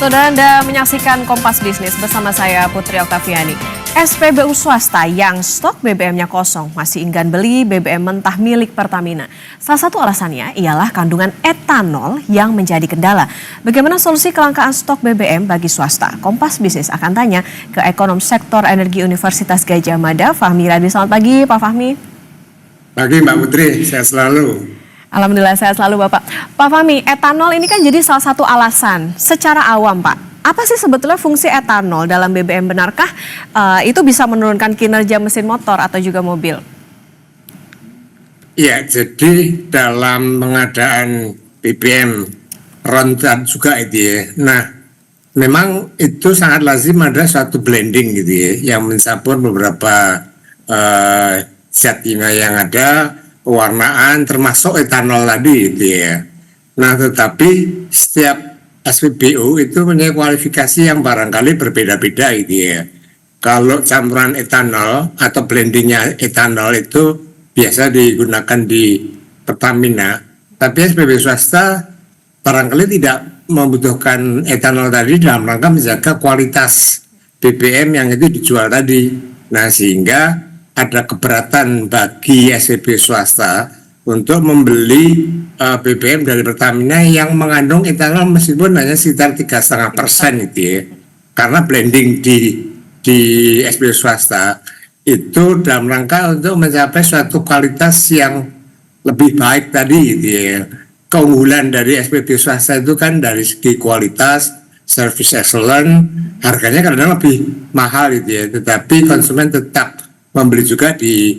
Saudara Anda menyaksikan Kompas Bisnis bersama saya Putri Oktaviani. SPBU swasta yang stok BBM-nya kosong masih enggan beli BBM mentah milik Pertamina. Salah satu alasannya ialah kandungan etanol yang menjadi kendala. Bagaimana solusi kelangkaan stok BBM bagi swasta? Kompas Bisnis akan tanya ke ekonom sektor energi Universitas Gadjah Mada, Fahmi Radi. Selamat pagi Pak Fahmi. Pagi Mbak Putri, sehat selalu. Alhamdulillah sehat selalu Bapak. Pak Fahmi, etanol ini kan jadi salah satu alasan secara awam Pak. Apa sih sebetulnya fungsi etanol dalam BBM, benarkah itu bisa menurunkan kinerja mesin motor atau juga mobil? Ya, jadi dalam pengadaan BBM rentan juga itu ya. Nah, memang itu sangat lazim ada suatu blending gitu ya, yang mencampur beberapa zat kimia yang ada, pewarnaan termasuk etanol tadi gitu ya. Nah, tetapi setiap SPBU itu punya kualifikasi yang barangkali berbeda-beda gitu ya. Kalau campuran etanol atau blendingnya etanol itu biasa digunakan di Pertamina, tapi SPBU swasta barangkali tidak membutuhkan etanol tadi dalam rangka menjaga kualitas BBM yang itu dijual tadi. Nah, sehingga ada keberatan bagi SPBU swasta untuk membeli BBM dari Pertamina yang mengandung etanol meskipun hanya sekitar 3,5% itu ya. Karena blending di SPBU swasta itu dalam rangka untuk mencapai suatu kualitas yang lebih baik tadi gitu ya. Keunggulan dari SPBU swasta itu kan dari segi kualitas, service excellent, harganya kadang lebih mahal gitu ya. Tetapi konsumen tetap membeli juga di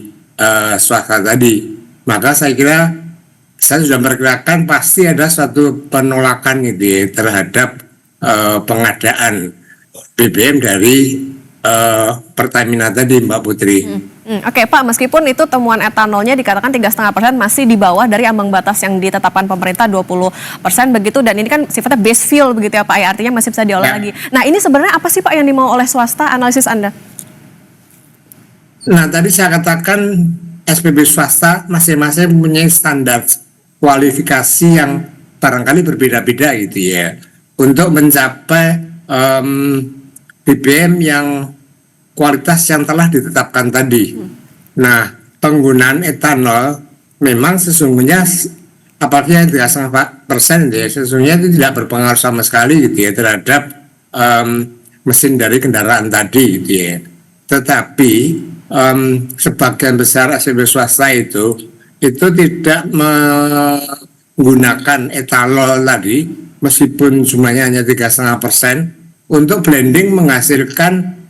swasta tadi. Maka saya kira saya sudah memperkirakan pasti ada suatu penolakan gitu ya, terhadap pengadaan BBM dari Pertamina tadi Mbak Putri. Oke Pak, meskipun itu temuan etanolnya dikatakan 3,5% masih di bawah dari ambang batas yang ditetapkan pemerintah 20% begitu, dan ini kan sifatnya base fuel begitu ya Pak ya, artinya masih bisa diolah lagi. Nah, ini sebenarnya apa sih Pak yang dimau oleh swasta, analisis Anda? Nah, tadi saya katakan SPBU swasta masing-masing mempunyai standar kualifikasi yang barangkali berbeda-beda gitu ya, untuk mencapai BBM yang kualitas yang telah ditetapkan tadi. Nah, penggunaan etanol memang sesungguhnya apalagi 3,5% ya, sesungguhnya itu tidak berpengaruh sama sekali gitu ya terhadap mesin dari kendaraan tadi gitu ya. Tetapi sebagian besar SPBU swasta itu tidak menggunakan etanol tadi meskipun jumlahnya hanya 3,5% untuk blending menghasilkan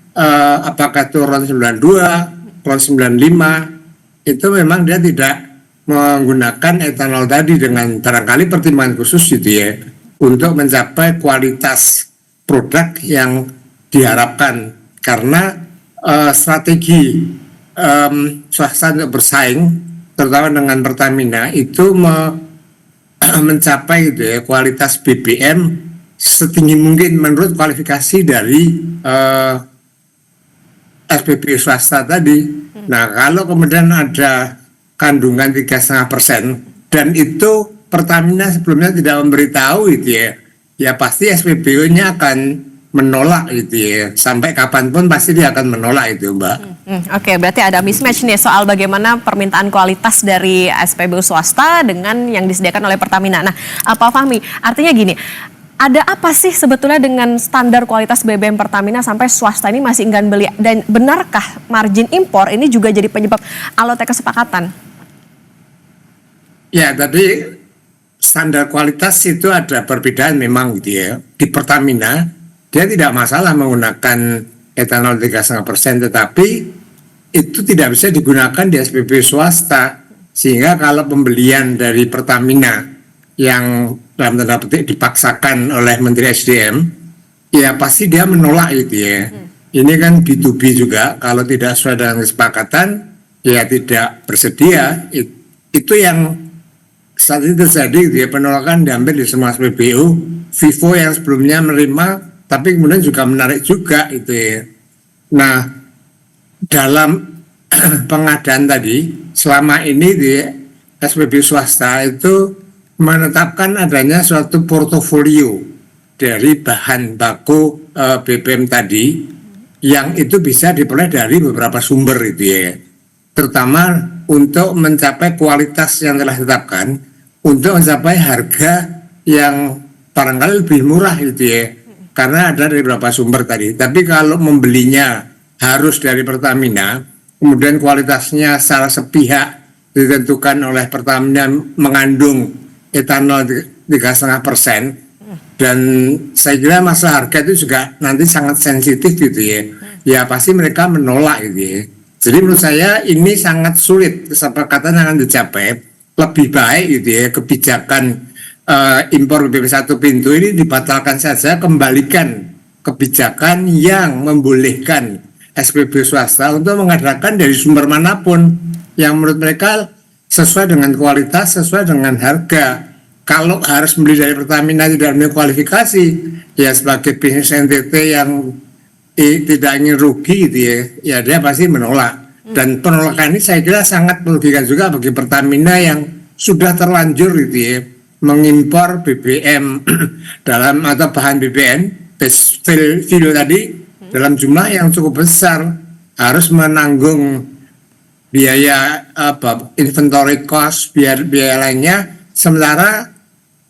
apakah itu RON 92, RON 95, itu memang dia tidak menggunakan etanol tadi dengan barangkali pertimbangan khusus gitu ya, untuk mencapai kualitas produk yang diharapkan. Karena strategi swasta untuk bersaing terutama dengan Pertamina itu mencapai gitu ya, kualitas BBM setinggi mungkin menurut kualifikasi dari SPBU swasta tadi. Nah, kalau kemudian ada kandungan 3,5% dan itu Pertamina sebelumnya tidak memberitahu gitu ya pasti SPBU-nya akan menolak gitu ya, sampai kapanpun pasti dia akan menolak itu Mbak. Oke, berarti ada mismatch nih soal bagaimana permintaan kualitas dari SPBU swasta dengan yang disediakan oleh Pertamina. Nah, Pak Fahmi, artinya gini, ada apa sih sebetulnya dengan standar kualitas BBM Pertamina sampai swasta ini masih enggan beli, dan benarkah margin impor ini juga jadi penyebab alotnya kesepakatan? Ya, tadi standar kualitas itu ada perbedaan memang gitu ya. Di Pertamina dia tidak masalah menggunakan etanol 3,5%, tetapi itu tidak bisa digunakan di SPBU swasta. Sehingga kalau pembelian dari Pertamina yang dalam tanda petik dipaksakan oleh Menteri SDM, ya pasti dia menolak gitu ya. Ini kan B2B juga, kalau tidak sesuai dengan kesepakatan, ya tidak bersedia. Itu yang saat ini terjadi gitu ya, penolakan diambil di semua SPBU. Vivo yang sebelumnya menerima tapi kemudian juga menarik juga itu ya. Nah, dalam pengadaan tadi selama ini di SPBU swasta itu menetapkan adanya suatu portofolio dari bahan baku BBM tadi, yang itu bisa diperoleh dari beberapa sumber itu ya, terutama untuk mencapai kualitas yang telah ditetapkan, untuk mencapai harga yang barangkali lebih murah gitu ya, karena ada dari beberapa sumber tadi. Tapi kalau membelinya harus dari Pertamina, kemudian kualitasnya secara sepihak ditentukan oleh Pertamina mengandung etanol 3,5%, dan saya kira masalah harga itu juga nanti sangat sensitif gitu ya. Ya pasti mereka menolak gitu ya. Jadi menurut saya ini sangat sulit kesepakatan yang akan dicapai. Lebih baik gitu ya kebijakan impor BBM satu pintu ini dibatalkan saja, kembalikan kebijakan yang membolehkan SPB swasta untuk mengadakan dari sumber manapun yang menurut mereka sesuai dengan kualitas, sesuai dengan harga. Kalau harus membeli dari Pertamina tidak memiliki kualifikasi, ya sebagai bisnis NTT yang tidak ingin rugi gitu ya dia pasti menolak. Dan penolakan ini saya kira sangat merugikan juga bagi Pertamina yang sudah terlanjur gitu ya mengimpor BBM dalam atau bahan BBM fuel tadi dalam jumlah yang cukup besar, harus menanggung biaya inventory cost, biaya lainnya, sementara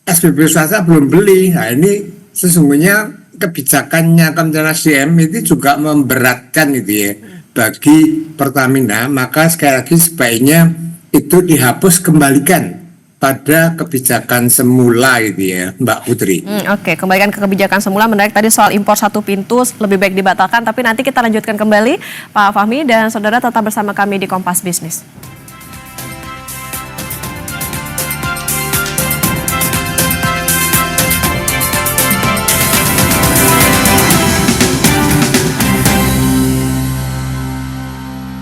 SPB swasta belum beli. Nah ini sesungguhnya kebijakannya Kementerian SDM itu juga memberatkan gitu ya bagi Pertamina. Maka sekali lagi sebaiknya itu dihapus, kembalikan pada kebijakan semula gitu ya Mbak Putri. Oke, kembalikan ke kebijakan semula. Menarik tadi soal impor satu pintu lebih baik dibatalkan, tapi nanti kita lanjutkan kembali Pak Fahmi dan saudara tetap bersama kami di Kompas Bisnis.